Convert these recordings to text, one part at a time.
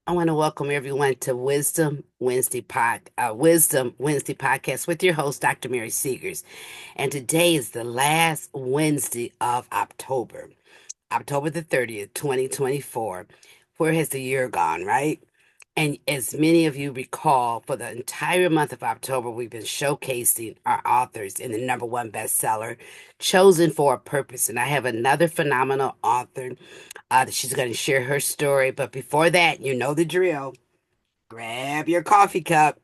I want to welcome everyone to Wisdom Wednesday podcast with your host, Dr. Mary Seegers. And today is the last Wednesday of October, October the 30th, 2024. Where has the year gone, right? And as many of you recall, for the entire month of October, we've been showcasing our authors in the number one bestseller, Chosen for a Purpose. And I have another phenomenal author that she's going to share her story. But before that, you know the drill. Grab your coffee cup,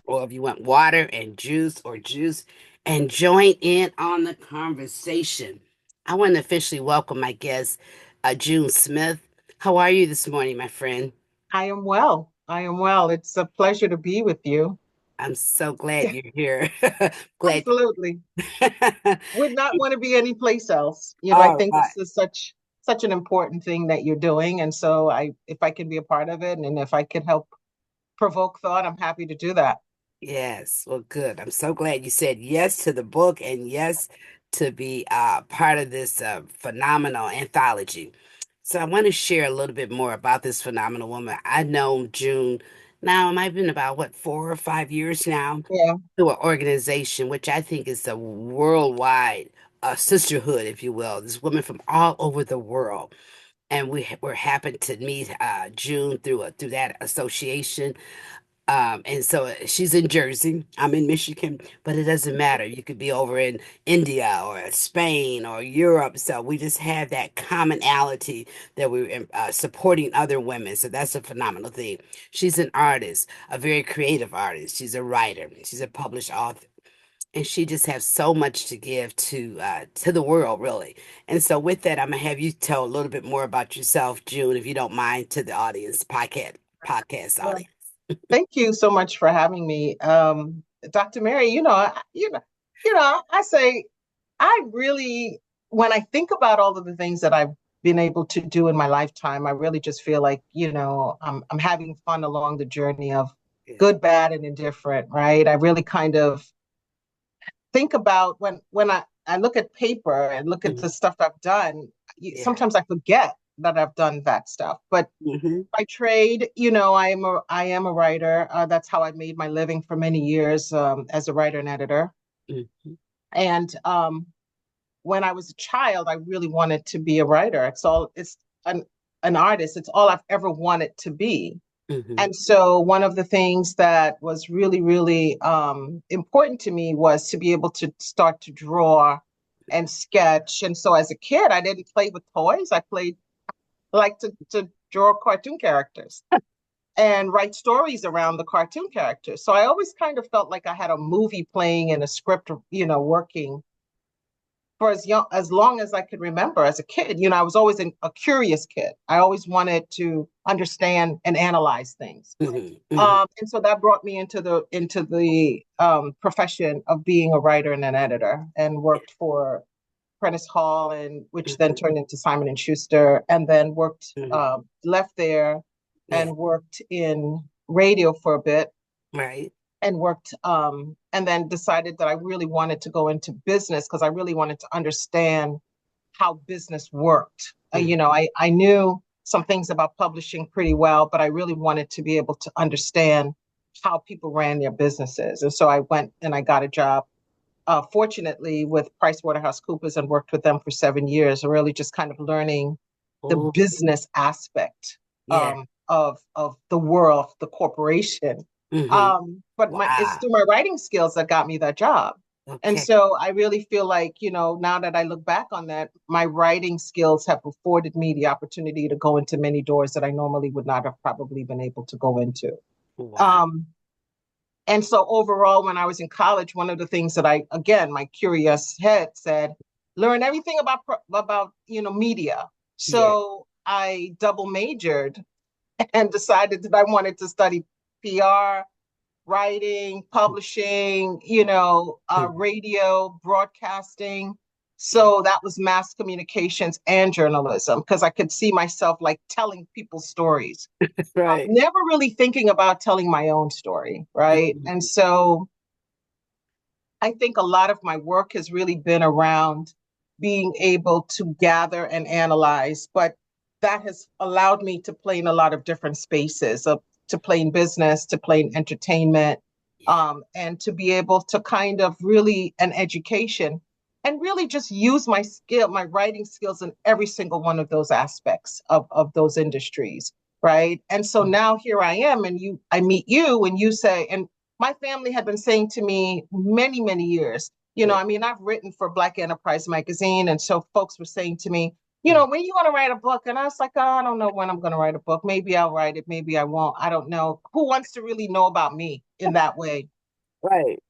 or if you want water and juice, and join in on the conversation. I want to officially welcome my guest, June Smith. How are you this morning, my friend? I am well. I am well. It's a pleasure to be with you. I'm so glad you're here. Glad. Absolutely. Would not want to be anyplace else. I All think right. this is such an important thing that you're doing. And so if I can be a part of it and if I could help provoke thought, I'm happy to do that. Yes, well, good. I'm so glad you said yes to the book and yes to be part of this phenomenal anthology. So I want to share a little bit more about this phenomenal woman. I've known June now, it might have been about what, 4 or 5 years now, Yeah. through an organization which I think is a worldwide sisterhood, if you will. There's women from all over the world, and we're happy to meet June through that association. And so she's in Jersey. I'm in Michigan, but it doesn't matter. You could be over in India or Spain or Europe. So we just have that commonality that we're supporting other women. So that's a phenomenal thing. She's an artist, a very creative artist. She's a writer. She's a published author. And she just has so much to give to the world, really. And so, with that, I'm gonna have you tell a little bit more about yourself, June, if you don't mind, to the audience, podcast Well, audience. thank you so much for having me. Dr. Mary, I say I really, when I think about all of the things that I've been able to do in my lifetime, I really just feel like, I'm having fun along the journey of Yeah. good, bad, and indifferent, right? I really kind of think about when I look at paper and look at Mhm. the stuff I've done, Yeah. sometimes I forget that I've done that stuff. But Hmm. by trade, I am a writer. That's how I made my living for many years, as a writer and editor. Hmm. And when I was a child, I really wanted to be a writer. It's an artist. It's all I've ever wanted to be. Hmm. And so one of the things that was really, really important to me was to be able to start to draw and sketch. And so as a kid, I didn't play with toys. I played like to draw cartoon characters and write stories around the cartoon characters. So I always kind of felt like I had a movie playing and a script, working for as long as I could remember as a kid. I was always a curious kid. I always wanted to understand and analyze things. Hmm. Hmm. And so that brought me into the profession of being a writer and an editor, and worked for Prentice Hall, and which then Hmm. turned into Simon and Schuster, and then worked Hmm. left there Yeah. and worked in radio for a bit, Right. and worked and then decided that I really wanted to go into business because I really wanted to understand how business worked. Hmm. I knew some things about publishing pretty well, but I really wanted to be able to understand how people ran their businesses. And so I went and I got a job, fortunately, with PricewaterhouseCoopers, and worked with them for 7 years, really just kind of learning the Oh, business aspect yeah. of the world, the corporation. Hmm. But it's Wow. through my writing skills that got me that job. And Okay. so I really feel like, now that I look back on that, my writing skills have afforded me the opportunity to go into many doors that I normally would not have probably been able to go into. Wow. Um, and so overall, when I was in college, one of the things that again, my curious head said, learn everything about media. Yeah. So I double majored and decided that I wanted to study PR, writing, publishing, Mhm. radio, broadcasting. So that was mass communications and journalism, because I could see myself like telling people stories, Right. never really thinking about telling my own story. Right. And Mhm. so I think a lot of my work has really been around being able to gather and analyze, but that has allowed me to play in a lot of different spaces, to play in business, to play in entertainment, Yeah. and to be able to kind of really an education and really just use my skill, my writing skills in every single one of those aspects of those industries. Right. And so Mm. now here I am, and I meet you, and you say, and my family had been saying to me many, many years, Right. I mean, I've written for Black Enterprise Magazine. And so folks were saying to me, Mm. when you want to write a book? And I was like, oh, I don't know when I'm going to write a book. Maybe I'll write it. Maybe I won't. I don't know. Who wants to really know about me in that way? Right.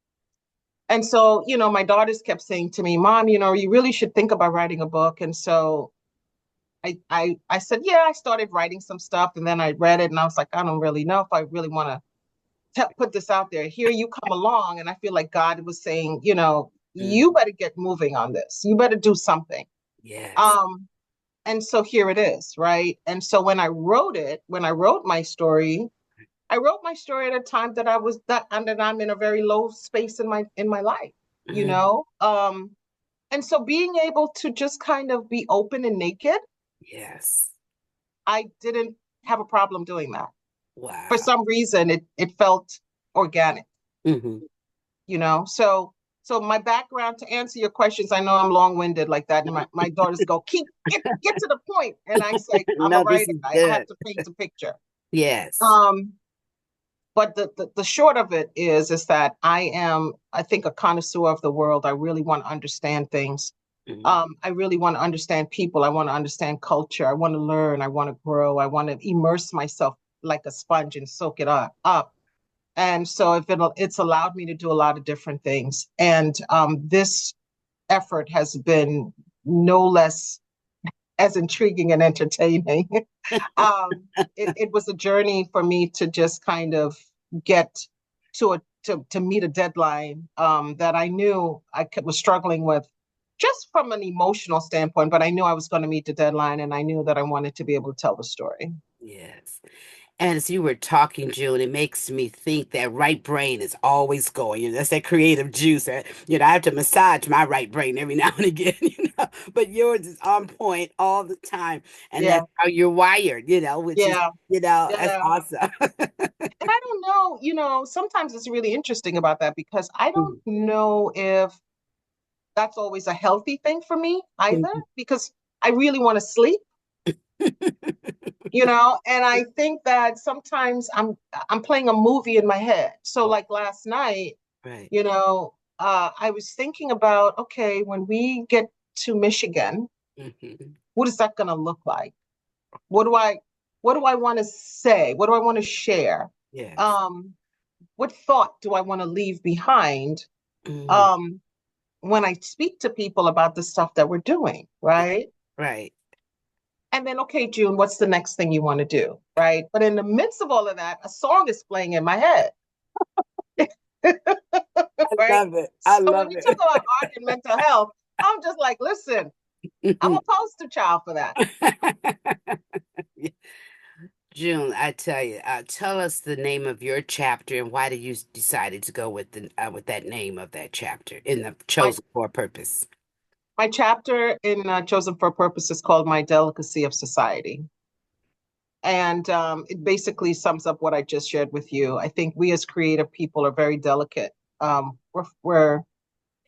And so, my daughters kept saying to me, Mom, you really should think about writing a book. And so I said, yeah, I started writing some stuff, and then I read it and I was like, I don't really know if I really want to put this out there. Here you come along. And I feel like God was saying, Mm. you better get moving on this. You better do something. Yes. Um, And so here it is, right? And so when I wrote my story, I wrote my story at a time that I was that and that I'm in a very low space in my life, you Mm. know? And so being able to just kind of be open and naked, Yes. I didn't have a problem doing that. For Wow. some reason it felt organic, Hmm. So my background, to answer your questions, I know I'm long-winded like that. And my daughters go, get to the point. And I say, I'm a No, this writer. is I have good. to paint a picture. Yes. Um, but the short of it is that I think, a connoisseur of the world. I really want to understand things. Mm. I really want to understand people. I want to understand culture. I want to learn. I want to grow. I want to immerse myself like a sponge and soak it up. And so it's allowed me to do a lot of different things. And this effort has been no less as intriguing and entertaining. It was a journey for me to just kind of get to meet a deadline that I knew was struggling with, just from an emotional standpoint. But I knew I was going to meet the deadline, and I knew that I wanted to be able to tell the story. Yes. And as you were talking, June, it makes me think that right brain is always going. That's that creative juice. I have to massage my right brain every now and again, but yours is on point all the time. And Yeah, that's how you're wired, which is, yeah, that's yeah. awesome. And I don't know, sometimes it's really interesting about that, because I don't Mhm. know if that's always a healthy thing for me either, Mhm. because I really want to sleep, and I think that sometimes I'm playing a movie in my head. So like last night, Right. I was thinking about, okay, when we get to Michigan, Hmm. what is that going to look like? What do I what do I want to say? What do I want to share? Yes. Um, what thought do I want to leave behind Hmm. um, when I speak to people about the stuff that we're doing, Yeah. right? Right. And then, okay, June, what's the next thing you want to do, right? But in the midst of all of that, a song is playing in my head, I right? love it. I So when love we talk it. about art and mental health, I'm just like, listen, I'm a poster child for that. June, I tell you, tell us the name of your chapter and why did you decided to go with that name of that chapter in the My chosen for a purpose. my chapter in Chosen for a Purpose is called "My Delicacy of Society." And it basically sums up what I just shared with you. I think we as creative people are very delicate.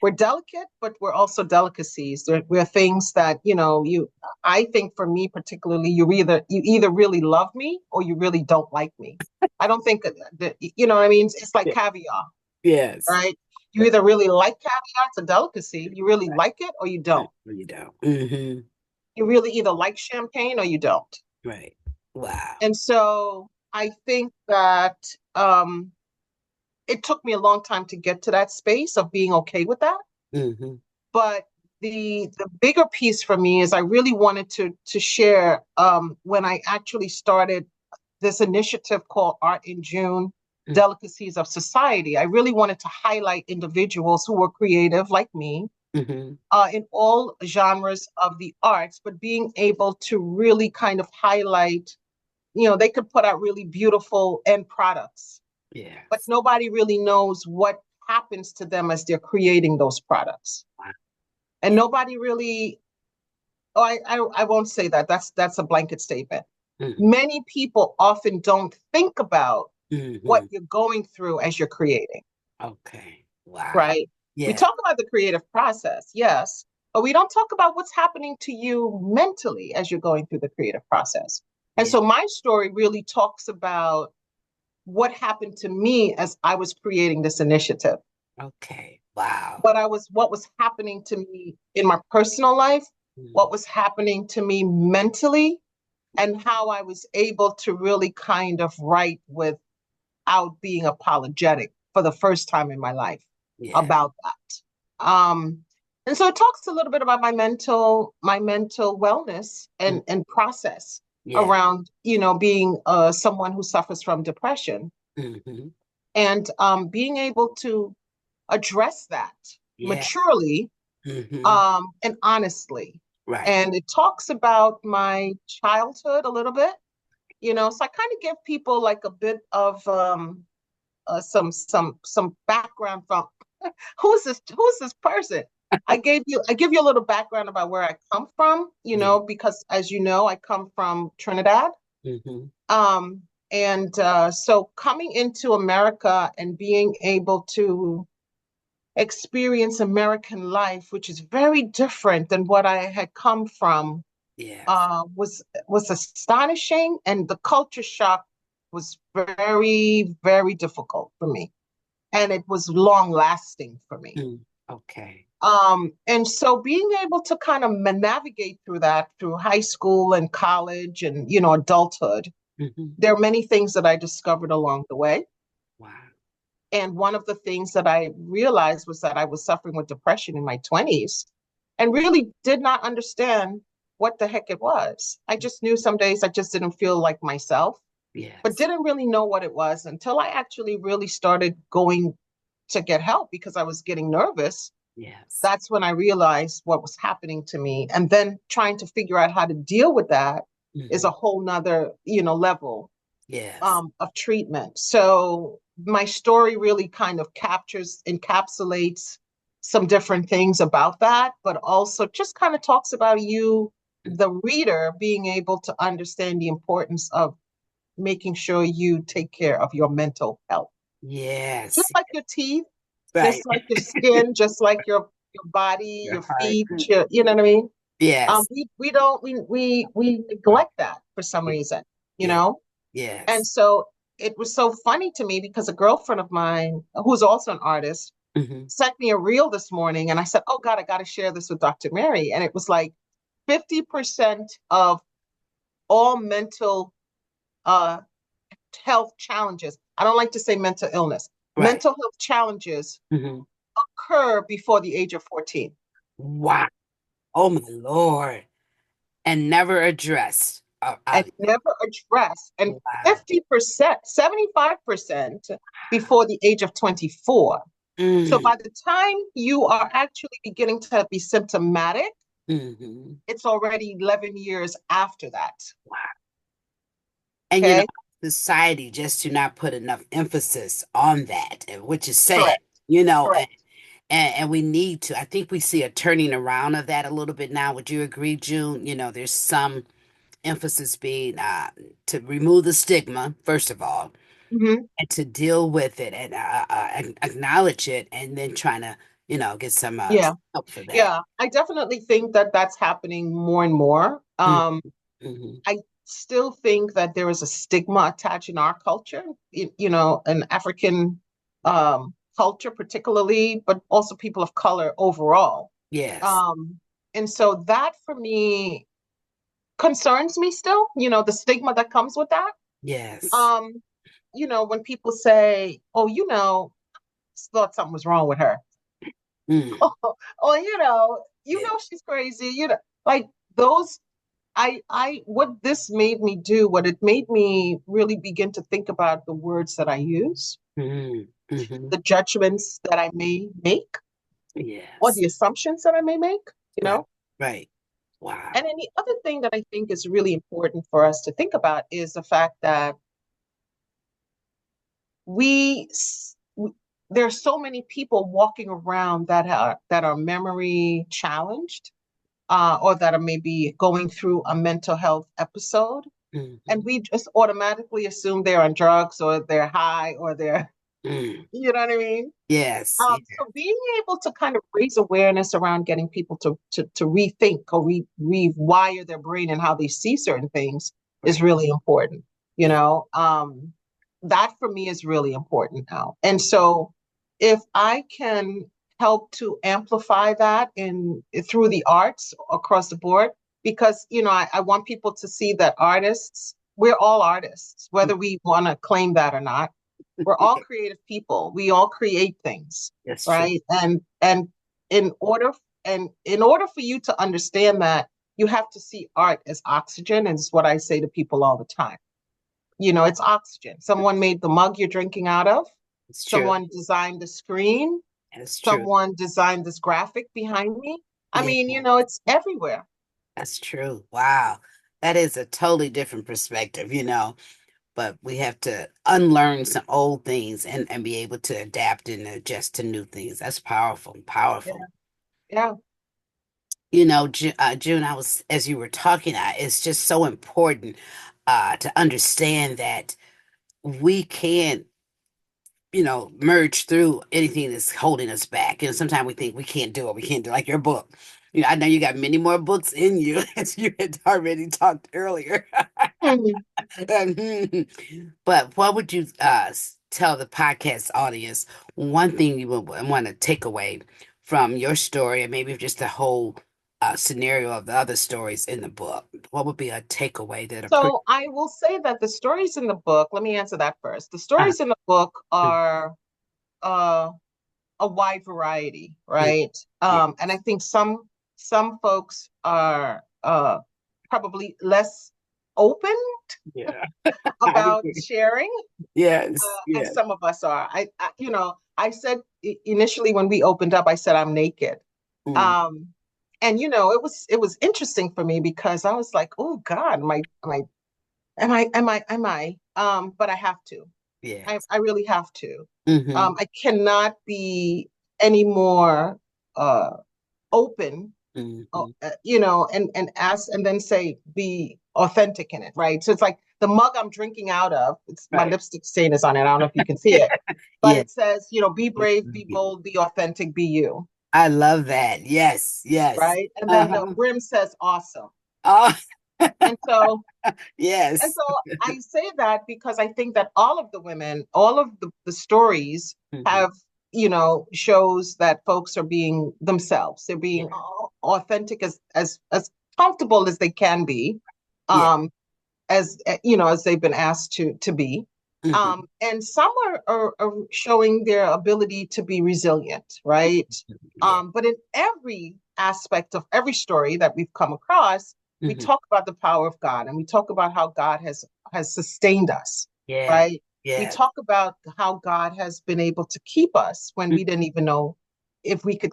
We're delicate, but we're also delicacies. We're things that you. I think for me particularly, you either really love me or you really don't like me. I don't think that you know what I mean. It's like Yeah. caviar, Yes. right? You Right. either really like caviar, it's a delicacy. You really like it or you Right. don't. You don't. Hmm. You really either like champagne or you don't. Right. Wow. And so I think that it took me a long time to get to that space of being okay with that. Hmm. But the bigger piece for me is I really wanted to share when I actually started this initiative called Art in June, Delicacies of Society. I really wanted to highlight individuals who were creative like me, Hmm. in all genres of the arts, but being able to really kind of highlight, they could put out really beautiful end products, but Yes. nobody really knows what happens to them as they're creating those products. Wow. And Yeah. nobody really Oh, I won't say that. That's a blanket statement. Mm, Many people often don't think about what hmm. you're going through as you're creating, Okay. Wow. right? We Yeah. talk about the creative process, yes, but we don't talk about what's happening to you mentally as you're going through the creative process. And Yeah. so my story really talks about what happened to me as I was creating this initiative. Okay. Wow. What was happening to me in my personal life, Mm, what was happening to me mentally, and how I was able to really kind of write without being apologetic for the first time in my life yeah. about that. And so it talks a little bit about my mental wellness Mm, and process yeah. around, being someone who suffers from depression Hmm. and being able to address that Yeah. maturely Hmm. and honestly. Right. And it talks about my childhood a little bit, so I kind of give people like a bit of some background from who's this person. I give you a little background about where I come from, Yeah. because as you know, I come from Trinidad. Hmm. Um, and so coming into America and being able to experience American life, which is very different than what I had come from, Yes. was astonishing, and the culture shock was very, very difficult for me, and it was long lasting for me. Mm, okay. And so being able to kind of navigate through that through high school and college and adulthood, Hmm. there are many things that I discovered along the way. Wow. And one of the things that I realized was that I was suffering with depression in my 20s and really did not understand what the heck it was. I just knew some days I just didn't feel like myself, but Yes. didn't really know what it was until I actually really started going to get help because I was getting nervous. Yes. That's when I realized what was happening to me. And then trying to figure out how to deal with that is Hmm. a whole nother, level Yes. of treatment. So my story really kind of encapsulates some different things about that, but also just kind of talks about you, the reader, being able to understand the importance of making sure you take care of your mental health. Just Yes. like your teeth, Right. just like your skin, just like your body, Your your heart. feet, you know what I mean? Yes. We don't we neglect that for some reason, you Yeah. know? And Yes. so it was so funny to me because a girlfriend of mine, who's also an artist, Hmm. sent me a reel this morning. And I said, oh God, I got to share this with Dr. Mary. And it was like 50% of all mental uh, health challenges, I don't like to say mental illness, Right. mental health challenges Hmm. occur before the age of 14 Wow. Oh my Lord. And never addressed. and never addressed. And Wow. 50%, 75% before the age of 24. So Mm, by the time you are actually beginning to be symptomatic, hmm. it's already 11 years after that. Wow. And Okay. society just do not put enough emphasis on that, which is sad, Correct. you know, and, Correct. and we need to. I think we see a turning around of that a little bit now. Would you agree, June? There's some emphasis being to remove the stigma, first of all, Hmm. and to deal with it and acknowledge it, and then trying to, get some Yeah. help for that. Yeah. I definitely think that that's happening more and more. Mm-hmm. I still think that there is a stigma attached in our culture, an African culture particularly, but also people of color overall. Yes. Um, and so that for me concerns me still, the stigma that comes with that. Yes. Um, when people say, oh, thought something was wrong with her. Mm. Or, Yeah. she's crazy, like those, what this made me do, what it made me really begin to think about the words that I use, Mm. Hmm. the judgments that I may make, or Yes. the assumptions that I may make, you Right. know? Right. Wow. And then the other thing that I think is really important for us to think about is the fact that we there's so many people walking around that are memory challenged, or that are maybe going through a mental health episode. And Mhm. we just automatically assume they're on drugs or they're high or they're, Mm. you know what I mean? Yes. Yeah. So being able to kind of raise awareness around getting people to rethink or rewire their brain and how they see certain things is Right. really important. You Yeah. know, that for me is really important now. And so if I can help to amplify that in through the arts across the board, because I want people to see that artists, we're all artists, whether we want to claim that or not. We're all creative people. We all create things, That's true. right? And in order in order for you to understand that, you have to see art as oxygen, and it's what I say to people all the time. It's oxygen. Someone made the mug you're drinking out of. It's true. Someone designed the screen. That's true. Someone designed this graphic behind me. I Yeah. mean, it's everywhere. That's true. Wow. That is a totally different perspective. But we have to unlearn some old things and be able to adapt and adjust to new things. That's powerful, Yeah. powerful. Yeah. June, as you were talking, it's just so important to understand that we can't, merge through anything that's holding us back. Sometimes we think we can't do it. We can't do like your book. I know you got many more books in you, as you had already talked earlier. Mhm. But what would you tell the podcast audience? One thing you would want to take away from your story, and maybe just the whole scenario of the other stories in the book. What would be a takeaway that a person? So I will say that the stories in the book, let me answer that first. The Uh, stories in the book mm, are uh, a wide variety, mm, right? yeah, And I think some folks are probably less open yeah. I about agree. sharing, Yes, and yes. some of us are. I said initially when we opened up, I said I'm naked. Mm, Um, and it was interesting for me because I was like, oh God, am I? But I have to. yes. I really have to. Mm-hmm. I cannot be any more uh, open, Mm-hmm. and ask and then say be authentic in it, right? So it's like the mug I'm drinking out of. It's my Right. lipstick stain is on it. I don't know if you can see it, but Yeah. it says, be brave, be bold, be authentic, be you, I love that. Yes, yes. right? And then the Uh-huh. brim says awesome. Oh, And so And yes. so I say that because I think that all of the women, all of the stories Mhm. have, shows that folks are being themselves. They're Yeah, being authentic as comfortable as they can be, yeah. um, as they've been asked to be. Hmm. And some are showing their ability to be resilient, right? Yeah. But in every aspect of every story that we've come across, we Hmm. talk about the power of God and we talk about how God has sustained us, Yeah. right? We Yeah. talk about how God has been able to keep us when Mm. we didn't even know if we could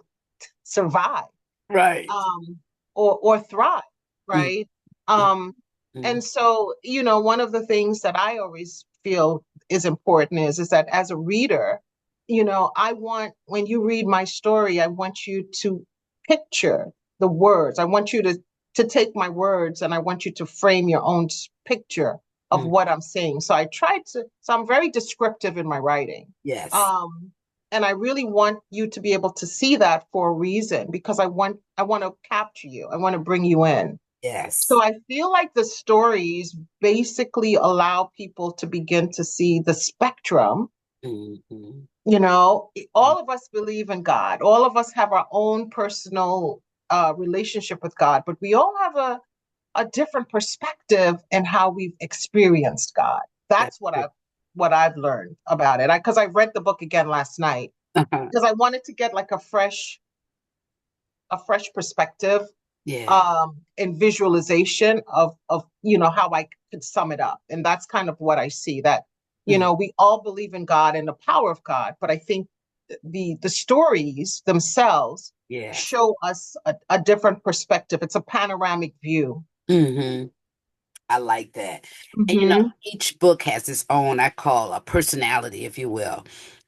survive, Right. um, or thrive, Mm, right? mm, Um, mm. and so, one of the things that I always feel is important is that as a reader, I want when you read my story, I want you to picture the words. I want you to take my words and I want you to frame your own picture of Mm. what I'm saying. So I'm very descriptive in my writing. Yes. Um, and I really want you to be able to see that for a reason because I want to capture you. I want to bring you in. Yes. So I feel like the stories basically allow people to begin to see the spectrum. Mhm. All of us believe in God. All of us have our own personal relationship with God, but we all have a different perspective in how we've experienced God. That's That's true. what I've learned about it. Because I read the book again last night Uh-huh. because I wanted to get like a fresh perspective, Yeah. and visualization of how I could sum it up. And that's kind of what I see, that Mm. we all believe in God and the power of God, but I think the stories themselves Yes. show us a different perspective. It's a panoramic view. Hmm. I like that. And Mm-hmm. each book has its own, I call a personality, if you will.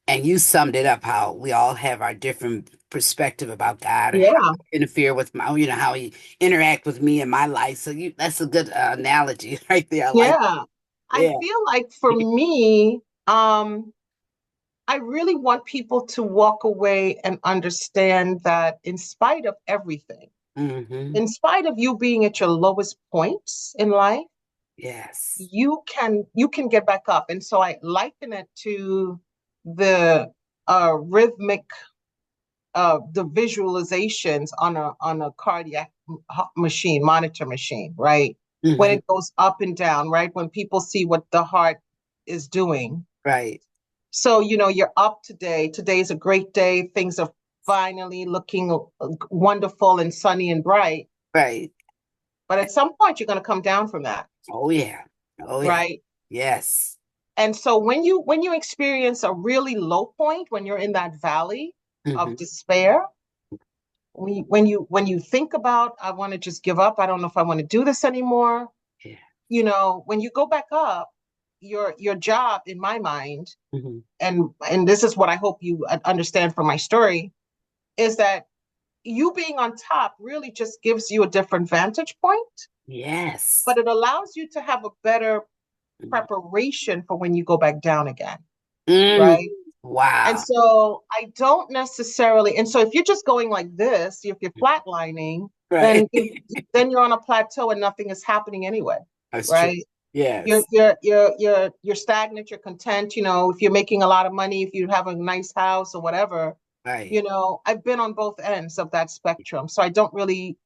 And you summed it up how we all have our different perspective about God and how Yeah, he interfere with my, how he interact with me in my life. So that's a good analogy right there. I like, yeah. I yeah. feel like for me, I really want people to walk away and understand that in spite of everything, Hmm. in spite of you being at your lowest points in life, Yes. you can get back up. And so I liken it to the rhythmic the visualizations on a cardiac machine, monitor machine, right? When Hmm. it goes up and down, right? When people see what the heart is doing. Right. So, you're up today. Today is a great day. Things are finally looking wonderful and sunny and bright. Right. But at some point, you're going to come down from that, Oh yeah. Oh yeah. right? Yes. And so when you experience a really low point, when you're in that valley of Hmm. despair, when you think about, I want to just give up, I don't know if I want to do this anymore, Yeah. when you go back up, your job in my mind, Hmm. and this is what I hope you understand from my story, is that you being on top really just gives you a different vantage point, Yes. but it allows you to have a better preparation for when you go back down again, Mm. right? And Wow. so I don't necessarily, and so if you're just going like this, if you're flatlining, Right. then then you're on a plateau and nothing is happening anyway, That's true. right? You're Yes. you're you're you're you're stagnant, you're content, if you're making a lot of money, if you have a nice house or whatever, Right. I've been on both ends of that spectrum. So I don't really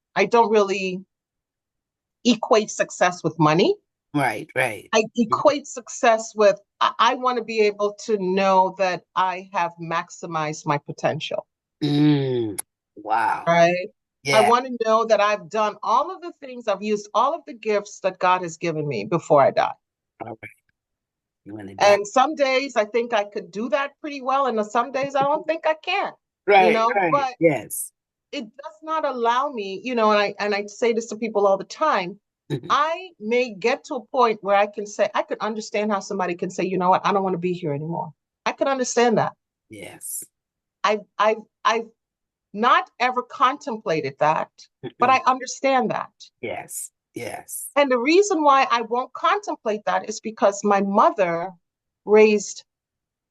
equate success with money. Right. Right. I equate success with I want to be able to know that I have maximized my potential, Mm. Wow. right? I Yeah. want to know that I've done all of the things, I've used all of the gifts that God has given me before I die. All right. You want to die? And some days I think I could do that pretty well, and some days I don't think I can, Right. Right. but Yes. it does not allow me, and I say this to people all the time. Mhm. I may get to a point where I could understand how somebody can say, you know what, I don't want to be here anymore. I could understand that. Yes. I've not ever contemplated that, but Mm-mm. I understand that. Yes. Yes. And the reason why I won't contemplate that is because my mother raised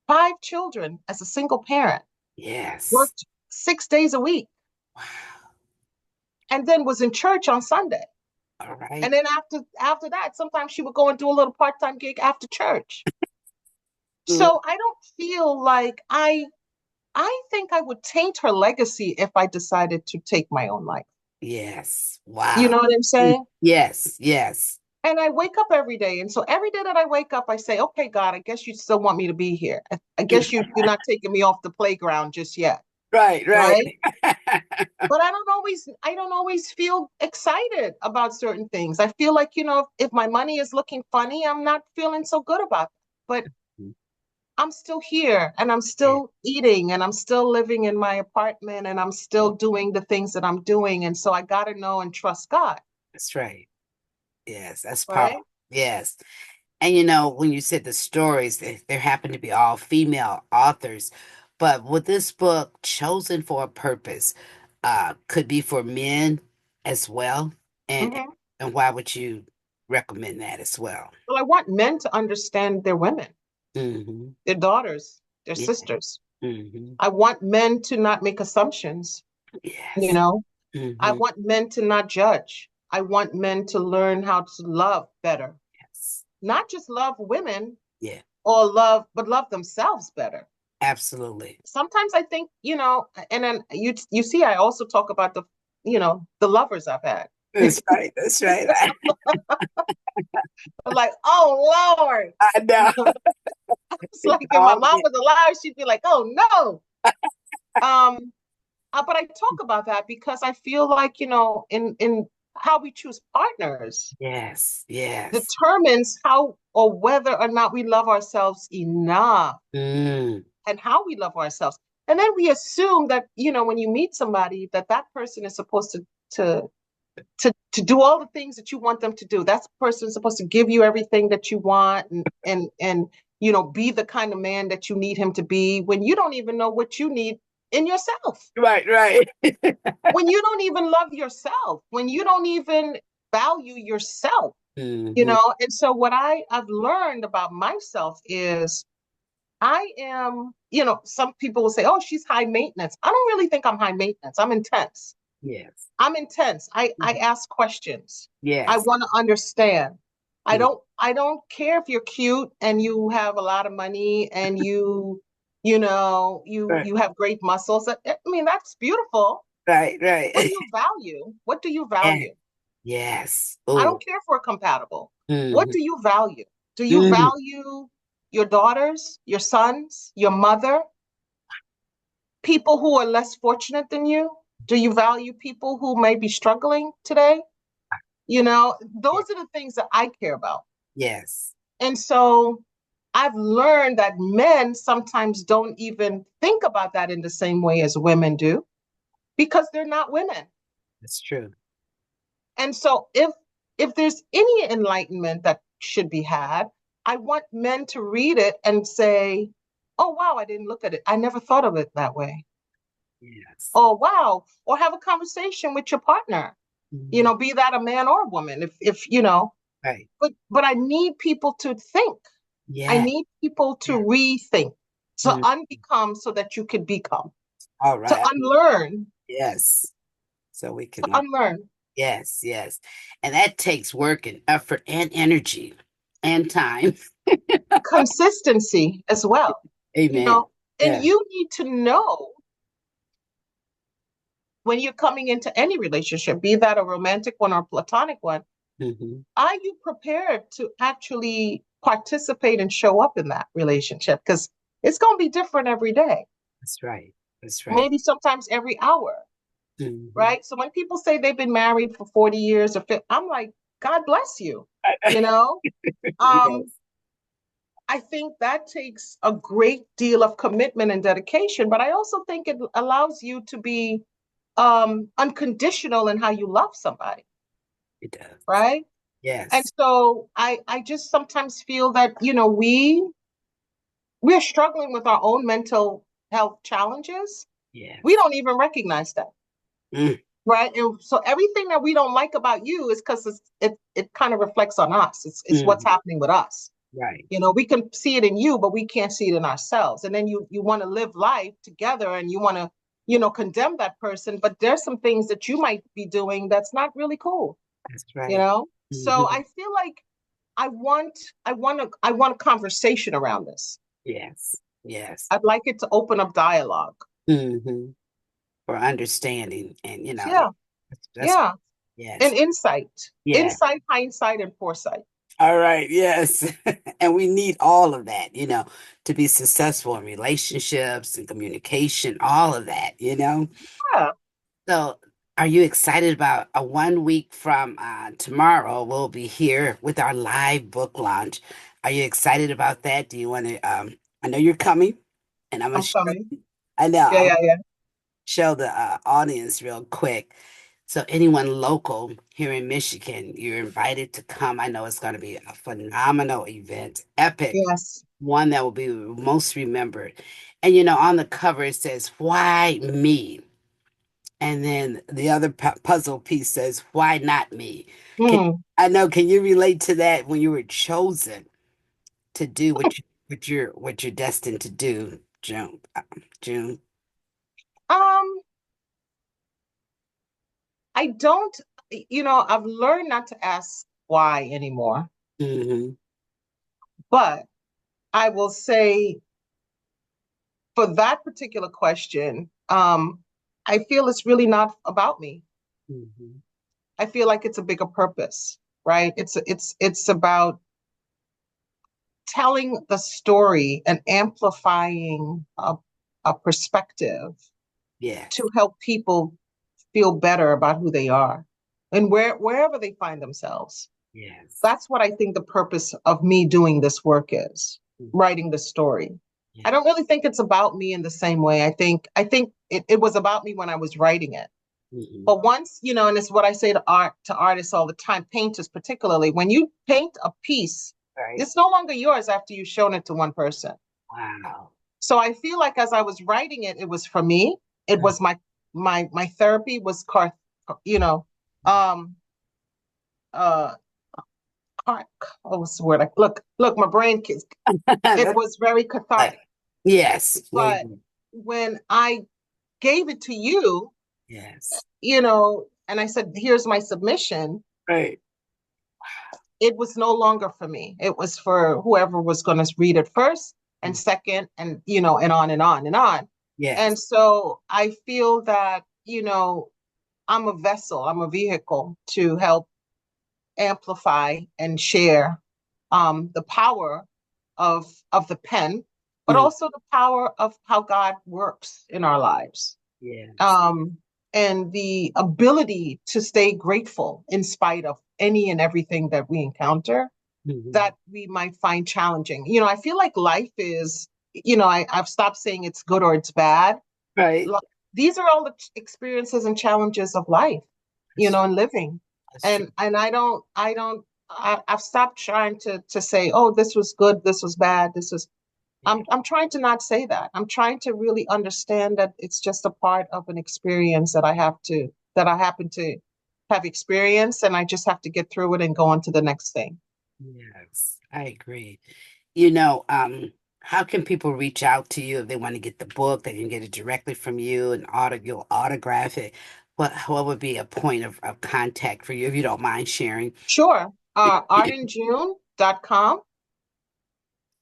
5 children as a single parent, Yes. worked 6 days a week, Wow. and then was in church on Sunday. All And right. then after that, sometimes she would go and do a little part-time gig after church. Mm. So I don't feel like I think I would taint her legacy if I decided to take my own life. Yes. You Wow. know what I'm Mm. saying? Yes. Yes. And I wake up every day. And so every day that I wake up, I say, okay, God, I guess you still want me to be here. I guess you're not taking me off the playground just yet. Right. Right. Right. But I don't always feel excited about certain things. I feel like, if my money is looking funny, I'm not feeling so good about it. But I'm still here and I'm Yeah. still eating and I'm still living in my apartment and I'm still doing the things that I'm doing. And so I got to know and trust God, That's right. Yes. That's powerful. right? Yes. And when you said the stories, there happen to be all female authors, but with this book, Chosen for a Purpose, could be for men as well. And Hmm. and why would you recommend that as well? Well, I want men to understand their women, Hmm. their daughters, their Yeah. sisters. Hmm. I want men to not make assumptions, you Yes. know? I Hmm. want men to not judge. I want men to learn how to love better, Yes. not just love women Yeah. but love themselves better. Absolutely. Sometimes I think, and then you see, I also talk about the lovers I've had. That's right. That's right. I'm like, oh Lord. I know. It's like if my Oh, mom yeah. was alive, she'd be like, oh no. Um, but I talk about that because I feel like, in how we choose partners Yes. Yes. determines how or whether or not we love ourselves enough Mm. and how we love ourselves. And then we assume that, when you meet somebody, that person is supposed to do all the things that you want them to do. That person is supposed to give you everything that you want, and be the kind of man that you need him to be when you don't even know what you need in yourself, Right, right. when you don't even love yourself, when you don't even value yourself, Hmm. And so what I've learned about myself is I am, some people will say, oh, she's high maintenance. I don't really think I'm high maintenance. I'm intense. Yes. I'm intense. I ask questions. I Yes. want to understand. I Mm. don't I don't care if you're cute and you have a lot of money and Right, you have great muscles. I mean, that's beautiful. right, What do right. you value? What do you Yes. value? Yes. I Oh. don't care if we're compatible. What Hmm. do you value? Do you Hmm. value your daughters, your sons, your mother, people who are less fortunate than you? Do you value people who may be struggling today? Those are the things that I care about. Yes. And so I've learned that men sometimes don't even think about that in the same way as women do because they're not women. That's true. And so if there's any enlightenment that should be had, I want men to read it and say, "Oh wow, I didn't look at it. I never thought of it that way." Yes. Oh wow, or have a conversation with your partner. Mhm. Be that a man or a woman. If Right. but I need people to think. I Yeah. need people to Yeah. rethink, to Mm. unbecome so that you could become, All to right. unlearn, Yes. So we to can learn. unlearn. Yes. Yes. And that takes work and effort and energy and time. Consistency as well, you Amen. know, and Yeah. you need to know when you're coming into any relationship, be that a romantic one or a platonic one, Hmm. are you prepared to actually participate and show up in that relationship? Because it's going to be different every day, That's right. That's right. maybe sometimes every hour, Hmm. right? So when people say they've been married for 40 years or 50, I'm like, God bless you, you know? Um, Yes. I think that takes a great deal of commitment and dedication, but I also think it allows you to be unconditional in how you love somebody, It does. right? And Yes. so I just sometimes feel that, we're struggling with our own mental health challenges. We Yes. don't even recognize that. Mm. Right. And so everything that we don't like about you is because it kind of reflects on us. It's what's Mhm. happening with us. Right. We can see it in you, but we can't see it in ourselves. And then you want to live life together and you want to, condemn that person. But there's some things that you might be doing that's not really cool, That's you right. know? So Hmm. I feel like I want a conversation around this. Yes. Yes. I'd like it to open up dialogue. Hmm. For understanding and Yeah, that's yeah. yes. And insight. Yeah. Insight, hindsight, and foresight. All right, yes. And we need all of that, to be successful in relationships and communication, all of that. Yeah, So, are you excited about a 1 week from tomorrow? We'll be here with our live book launch. Are you excited about that? Do you want to? I know you're coming, and I'm gonna. I'm coming. I know. Yeah, I'm yeah, yeah. show the audience real quick. So anyone local here in Michigan, you're invited to come. I know it's going to be a phenomenal event, epic, Yes. one that will be most remembered. And on the cover it says, "Why me?" And then the other puzzle piece says, "Why not me?" Can, Hmm. I know. Can you relate to that when you were chosen to do what you're destined to do, June? June. Um, I don't, I've learned not to ask why anymore, Hmm. but I will say for that particular question, I feel it's really not about me. Hmm. I feel like it's a bigger purpose, right? It's about telling the story and amplifying a perspective Yes. to help people feel better about who they are and wherever they find themselves. Yes. That's what I think the purpose of me doing this work is, Mhm. writing the story. I Yeah. don't really think it's about me in the same way. I think it was about me when I was writing it. Mhm. But once, and it's what I say to artists all the time, painters particularly, when you paint a piece Right. It's no longer yours after you've shown it to one person. Wow. So I feel like as I was writing it, it was for me. It Mm. was my therapy was you know, um uh what was the word? Look, my brain kids. It That's was very like, cathartic. yes. Yeah. But when I gave it to you, Yes. and I said, here's my submission, Right. it was no longer for me. It was for whoever was going to read it first and Mm. second, and and on and on and on. Yes. And so I feel that, I'm a vessel, I'm a vehicle to help amplify and share the power of the pen, but Mm. also the power of how God works in our lives. Yes. Um, and the ability to stay grateful in spite of any and everything that we encounter Mhm. that we might find challenging. I feel like life is, I've stopped saying it's good or it's bad. Right. Like, these are all the experiences and challenges of life, That's, and living. that's true. And I've stopped trying to say, oh, this was good, this was bad, this was. Yeah. I'm trying to not say that. I'm trying to really understand that it's just a part of an experience that I happen to have experienced, and I just have to get through it and go on to the next thing. Yes. I agree. You know, how can people reach out to you if they want to get the book? They can get it directly from you and you'll autograph it. What would be a point of contact for you if you don't mind sharing? Sure. Artandjune.com.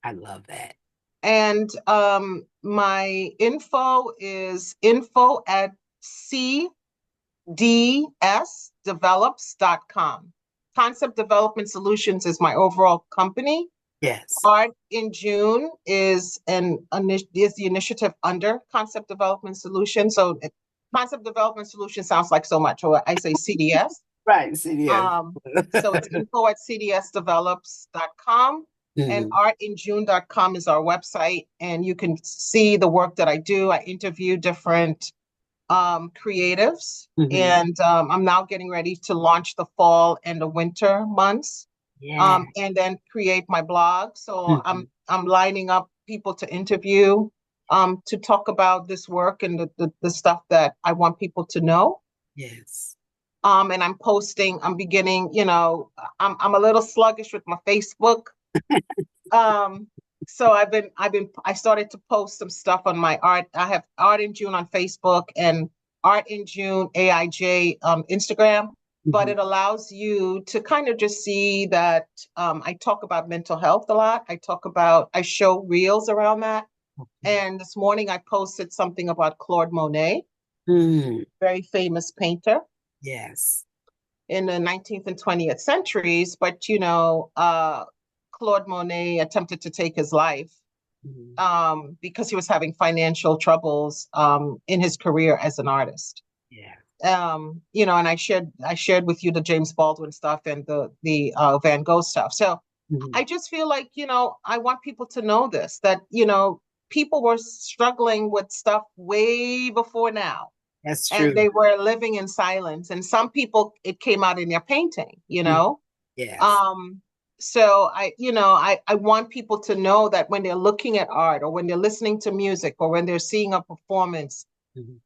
I love that. And my info is info@cdsdevelops.com. Concept Development Solutions is my overall company. Yes. Art in June is the initiative under Concept Development Solution. So Concept Development Solution sounds like so much, or I say CDS. Right. See, yes. So it's info@cdsdevelops.com, and Mhm. artinjune.com is our website. And you can see the work that I do. I interview different creatives, Mhm. and I'm now getting ready to launch the fall and the winter months, Yeah. and then create my blog. So Mhm. I'm lining up people to interview, to talk about this work and the stuff that I want people to know. Yes. And I'm beginning, I'm a little sluggish with my Facebook. Um, so I started to post some stuff on my art. I have Art in June on Facebook and Art in June AIJ Instagram, but Mhm. it allows you to kind of just see that I talk about mental health a lot. I show reels around that. Okay. And this morning I posted something about Claude Monet, Mm. very famous painter Yes. in the 19th and 20th centuries, but Claude Monet attempted to take his life Mhm. because he was having financial troubles in his career as an artist. Yeah. And I shared with you the James Baldwin stuff and the Van Gogh stuff. So Mhm. I just feel like I want people to know this, that people were struggling with stuff way before now, That's and true. they were living in silence, and some people, it came out in their painting. Mhm. Yes. um so I want people to know that when they're looking at art, or when they're listening to music, or when they're seeing a performance, Mhm.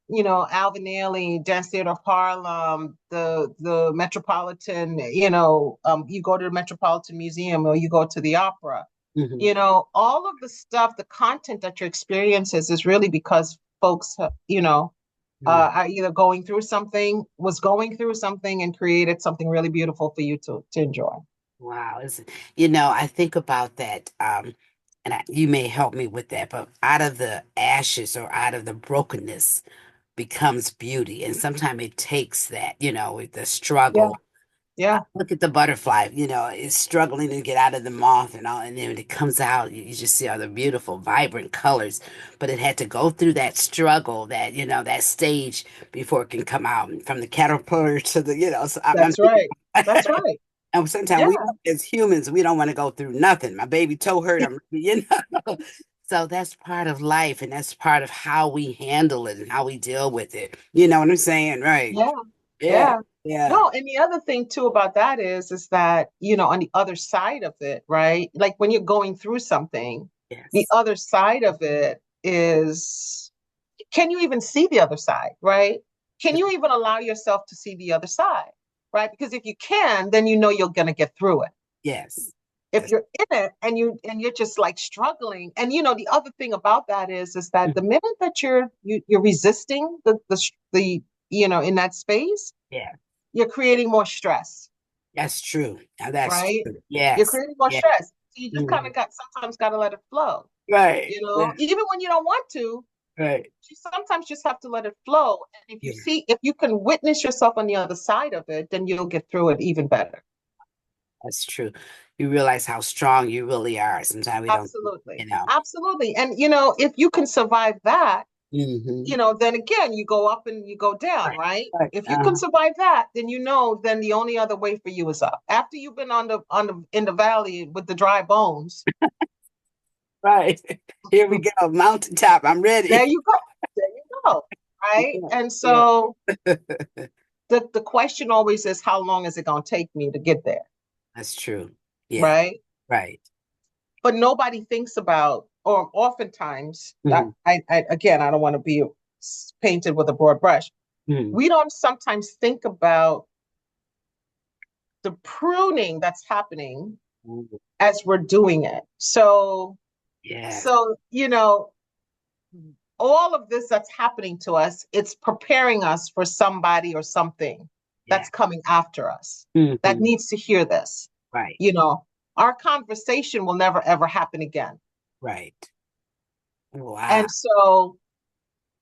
Alvin Ailey, Dance Theater of Harlem, the Metropolitan, you go to the Metropolitan Museum, or you go to the opera, Mhm. all of the stuff, the content that your experiences is really because folks, Mhm. are either going through something and created something really beautiful for you to enjoy. Wow. I think about that, and you may help me with that, but out of the ashes or out of the brokenness becomes beauty. And sometimes it takes that, with the Yeah, struggle. yeah, Look at the butterfly, it's struggling to get out of the moth and all, and then when it comes out, you just see all the beautiful, vibrant colors. But it had to go through that struggle, that stage before it can come out from the caterpillar to So I'm that's right. That's right. and sometimes Yeah, we as humans, we don't want to go through nothing. My baby toe hurt, I'm. So that's part of life, and that's part of how we handle it and how we deal with it. You know what I'm saying? Right. yeah, Yeah. yeah. Yeah. No, and the other thing too about that is that, on the other side of it, right? Like when you're going through something, the Yes. other side of it is, can you even see the other side, right? Can you even allow yourself to see the other side, right? Because if you can, then you know you're going to get through it. Yes. If That's, you're in it and you're just like struggling, and the other thing about that is that the minute that you're resisting the in that space, yeah. you're creating more stress, That's true. Now that's right? true. You're Yes. creating more Yeah. stress. So you just kind Mhm. of sometimes got to let it flow, Right. Yeah. even when you don't want to. Right. You sometimes just have to let it flow. And Yeah. if you can witness yourself on the other side of it, then you'll get through it even better. That's true. You realize how strong you really are. Sometimes we don't, Absolutely. you know. Absolutely. And if you can survive that, Hmm. then again, you go up and you go down, Right. right? Right. If you can survive that, then then the only other way for you is up. After you've been in the valley with the dry bones, Right. Here we go. Mountaintop. I'm there ready. you go. There you go. Right? Yeah. And Yeah. so the question always is, how long is it going to take me to get there? That's true. Yeah. Right? Right. But nobody thinks about, or oftentimes, Hmm. again, I don't want to be painted with a broad brush. Hmm. We don't sometimes think about the pruning that's happening as we're doing it. So, Yes. so, all of this that's happening to us, it's preparing us for somebody or something Yeah. that's coming after us that Hmm. needs to hear this. Right. You know, our conversation will never ever happen again. Right. Wow. And so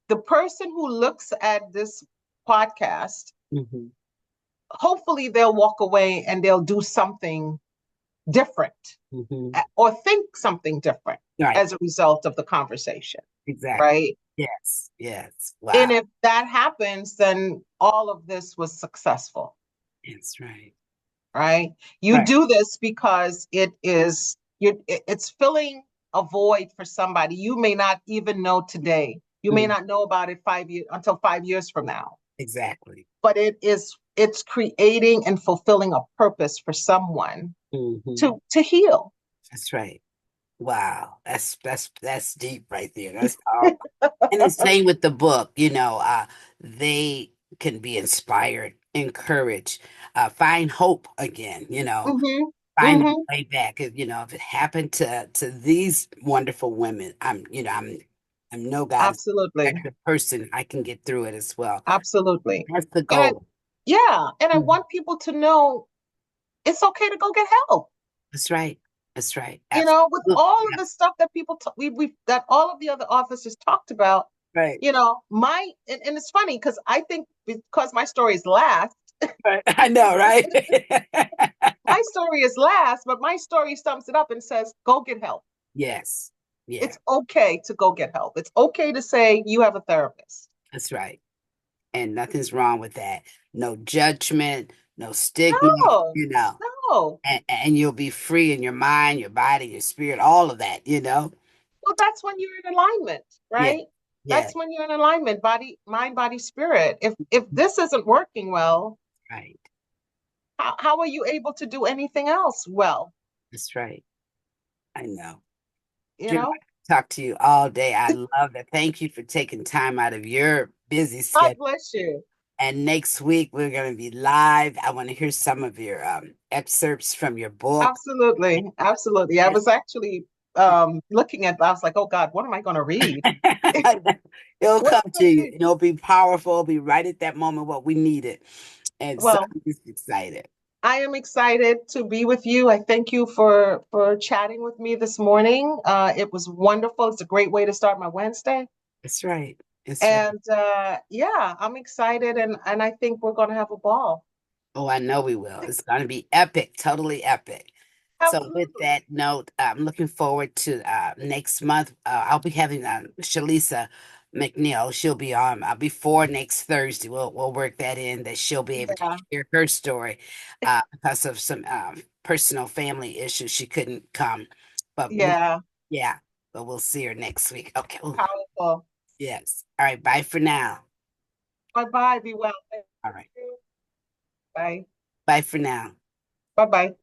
the person who looks at this podcast, Hmm. hopefully they'll walk away and they'll do something different, Hmm. or think something different Right. as a result of the conversation, Exactly. right? Yes. Yes. Wow. And if that happens, then all of this was successful, That's right. right? You Right. do this because it's filling a void for somebody you may not even know today. You may Mm. not know about it 5 years until 5 years from now, Exactly. but it's creating and fulfilling a purpose for someone Hmm. to heal. That's right. Wow. That's deep right there. That's powerful. And the same with the book, they can be inspired, encouraged, find hope again, Hmm. find their Hmm. way back. If it happened to these wonderful women, I'm no God Absolutely. effective person. I can get through it as well. Absolutely. That's the And goal. I Mhm. want people to know it's okay to go get help. That's right. That's right. With Absolutely. all of Yeah. the stuff that we that all of the other officers talked about, Right. and it's funny because I think because my story is last, Right. I know, right? my story is last, but my story sums it up and says, go get help. Yes. Yeah. It's okay to go get help. It's okay to say you have a therapist. That's right. And nothing's wrong with that. No judgment, no stigma, No, you know, no. and you'll be free in your mind, your body, your spirit, all of that. Well, that's when you're in alignment, Yeah, right? yeah, That's when you're in alignment, body, mind, body, spirit. If this isn't working well, right. how are you able to do anything else well? That's right. I know. You Jim, know, I could talk to you all day. I love that. Thank you for taking time out of your busy God schedule. bless you. And next week we're going to be live. I want to hear some of your excerpts from your book. Absolutely, absolutely. I was actually looking at. I was like, oh God, what am I going to read? It'll What am come I to going to you. read? It'll be powerful. It'll be right at that moment what we needed. And so Well, I'm just excited. I am excited to be with you. I thank you for chatting with me this morning. It was wonderful. It's a great way to start my Wednesday. That's right. That's right. And yeah, I'm excited, and I think we're going to have a ball. Oh, I know we will. It's going to be epic, totally epic. So, with Absolutely. that note, I'm looking forward to next month. I'll be having Shalisa McNeil. She'll be on before next Thursday. We'll work that in that she'll be able to Yeah, share her story because of some personal family issues. She couldn't come, but yeah, yeah, but we'll see her next week. Okay. Ooh, powerful. yes. All right. Bye for now. Bye bye. Be well. Thank All right. you. Bye. Bye for now. Bye bye.